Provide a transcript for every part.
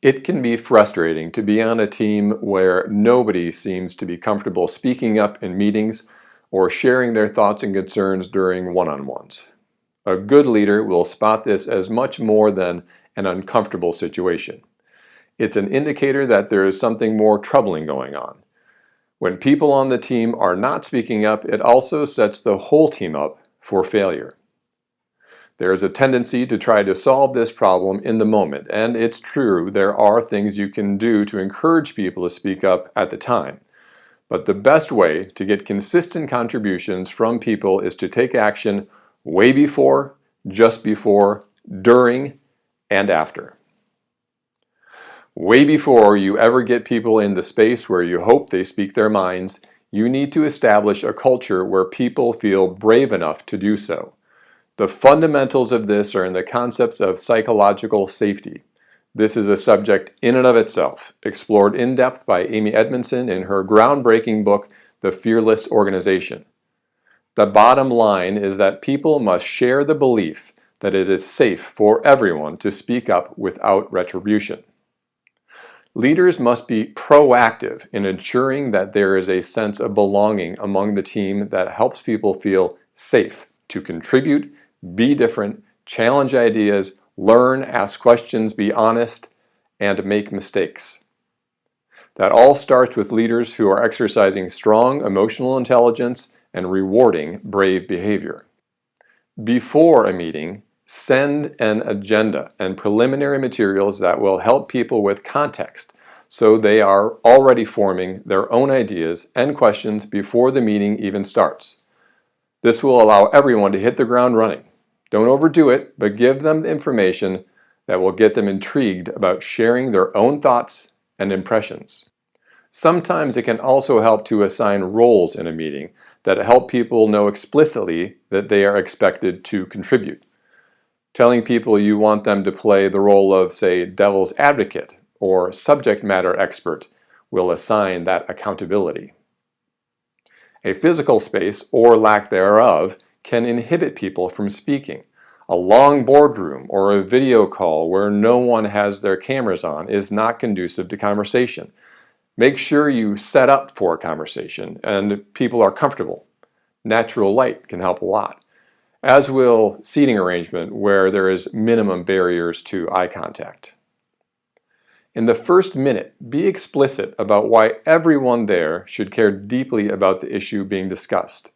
It can be frustrating to be on a team where nobody seems to be comfortable speaking up in meetings or sharing their thoughts and concerns during one-on-ones. A good leader will spot this as much more than an uncomfortable situation. It's an indicator that there is something more troubling going on. When people on the team are not speaking up, it also sets the whole team up for failure. There is a tendency to try to solve this problem in the moment, and it's true there are things you can do to encourage people to speak up at the time. But the best way to get consistent contributions from people is to take action way before, just before, during, and after. Way before you ever get people in the space where you hope they speak their minds, you need to establish a culture where people feel brave enough to do so. The fundamentals of this are in the concepts of psychological safety. This is a subject in and of itself, explored in depth by Amy Edmondson in her groundbreaking book, The Fearless Organization. The bottom line is that people must share the belief that it is safe for everyone to speak up without retribution. Leaders must be proactive in ensuring that there is a sense of belonging among the team that helps people feel safe to contribute, be different, challenge ideas, learn, ask questions, be honest, and make mistakes. That all starts with leaders who are exercising strong emotional intelligence and rewarding brave behavior. Before a meeting, send an agenda and preliminary materials that will help people with context so they are already forming their own ideas and questions before the meeting even starts. This will allow everyone to hit the ground running. Don't overdo it, but give them the information that will get them intrigued about sharing their own thoughts and impressions. Sometimes it can also help to assign roles in a meeting that help people know explicitly that they are expected to contribute. Telling people you want them to play the role of, say, devil's advocate or subject matter expert will assign that accountability. A physical space, or lack thereof, can inhibit people from speaking. A long boardroom or a video call where no one has their cameras on is not conducive to conversation. Make sure you set up for a conversation and people are comfortable. Natural light can help a lot, as will seating arrangement where there is minimum barriers to eye contact. In the first minute, be explicit about why everyone there should care deeply about the issue being discussed.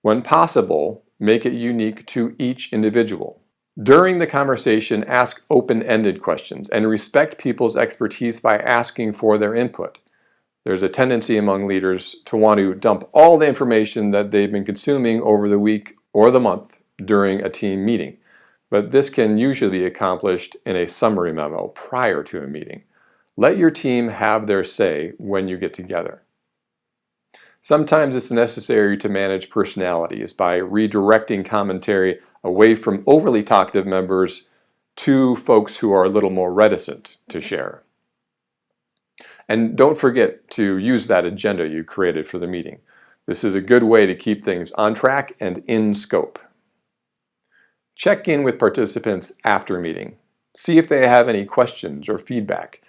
When possible, make it unique to each individual. During the conversation, ask open-ended questions and respect people's expertise by asking for their input. There's a tendency among leaders to want to dump all the information that they've been consuming over the week or the month during a team meeting, but this can usually be accomplished in a summary memo prior to a meeting. Let your team have their say when you get together. Sometimes it's necessary to manage personalities by redirecting commentary away from overly talkative members to folks who are a little more reticent to share. And don't forget to use that agenda you created for the meeting. This is a good way to keep things on track and in scope. Check in with participants after a meeting. See if they have any questions or feedback.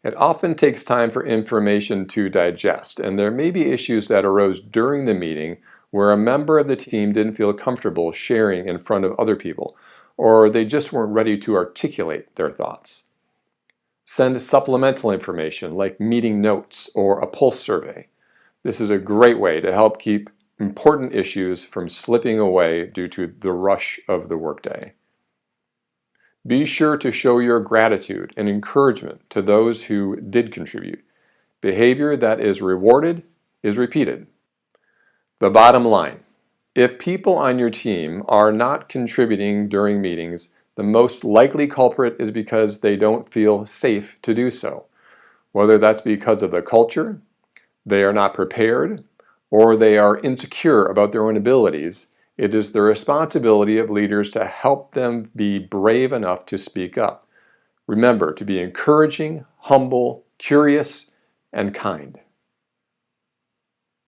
It often takes time for information to digest, and there may be issues that arose during the meeting where a member of the team didn't feel comfortable sharing in front of other people, or they just weren't ready to articulate their thoughts. Send supplemental information like meeting notes or a pulse survey. This is a great way to help keep important issues from slipping away due to the rush of the workday. Be sure to show your gratitude and encouragement to those who did contribute. Behavior that is rewarded is repeated. The bottom line: if people on your team are not contributing during meetings, the most likely culprit is because they don't feel safe to do so. Whether that's because of the culture, they are not prepared, or they are insecure about their own abilities, it is the responsibility of leaders to help them be brave enough to speak up. Remember to be encouraging, humble, curious, and kind.